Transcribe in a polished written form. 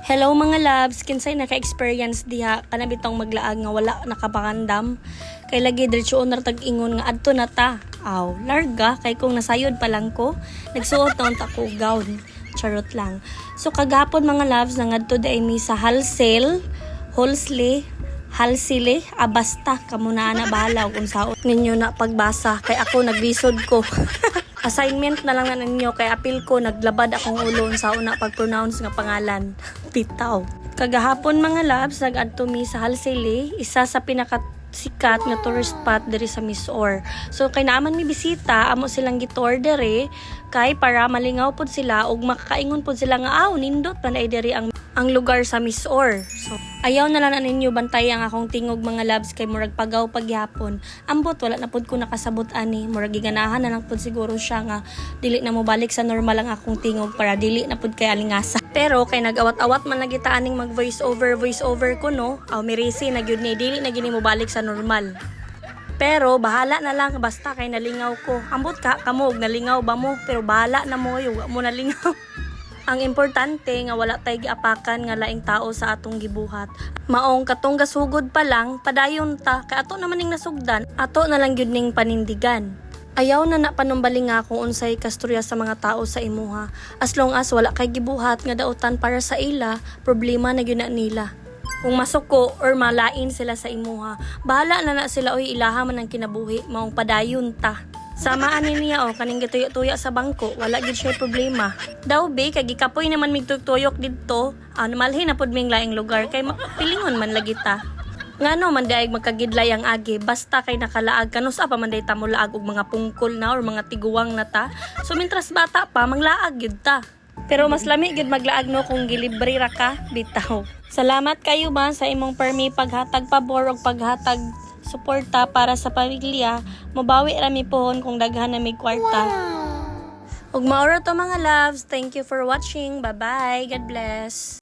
Hello mga loves, kinsay naka-experience diha kana bitong maglaag nga wala nakapakandam. Kay lagi diretsoon ra tag-ingon nga adto na ta. Aw, larga kay kung nasayod pa lang ko, nagsuot na unta ko gown. Charot lang. So kagapon mga loves nangadto day mi sa wholesale, halsile, basta kamo na bahala kung sao ninyo na pagbasa kay ako naglisod ko. Assignment na lang na ninyo kay apil ko naglabad akong ulo sa una pag-pronounce nga pangalan. Bitaw. Kagahapon mga labs nag-adto mi sa Halsile, isa sa pinakasikat nga tourist spot diri sa Misor. So kay naaman mi bisita, amo silang gitor dere kay para malingaw pod sila ug makakaingon pod sila nga nindot pa na diri ang lugar sa Misor. So ayaw na lang na ninyo bantay ang akong tingog mga labs kay murag pagaw pagyapon. Ambot wala na pod ko nakasabot ani, murag giganahan na lang pod siguro siya nga dili na mo balik sa normal ang akong tingog para dili na pod kay alingasa. Pero kay nag-awat-awat man nagita aning mag voice over ko no. Mirisi na gyud ni dili na gini mo balik sa normal. Pero bahala na lang basta kay nalingaw ko. Ambot ka kamog nalingaw ba mo pero bahala na mo yung mo nalingaw. Ang importante nga wala tay giapakan nga laing tao sa atong gibuhat. Maong katong gasugod pa lang, padayon ta kay ato naman ning nasugdan, ato na lang gyud ning panindigan. Ayaw na panumbali nga kung unsay kasturya sa mga tao sa imuha. As long as wala kay gibuhat nga dautan para sa ila, problema na gyud na nila. Kung masuko or malain sila sa imuha, bahala na sila oy ilaha man ang kinabuhi, maong padayon ta. Samaan niya kaning gituyo-tuyo sa bangko, wala gid siya problema. Daw be kay gikapoy naman mig tuyok didto, malhin na pud ming laing lugar kay pilingon man lagi ta. Ngano man daig magkagidlay ang agi basta kay nakalaag kanus pa man day ta mo laag og mga pungkol na or mga tiguwang na ta. So mintras bata pa manglaag gyud ta. Pero mas lami gyud maglaag no kung gilibre ra ka bitaw. Salamat kayo ba sa imong permi paghatag pabor og paghatag suporta para sa pamilya, mabawi rami pohon kung daghan na may kwarta. Ug maura to mga loves, thank you for watching. Bye-bye. God bless.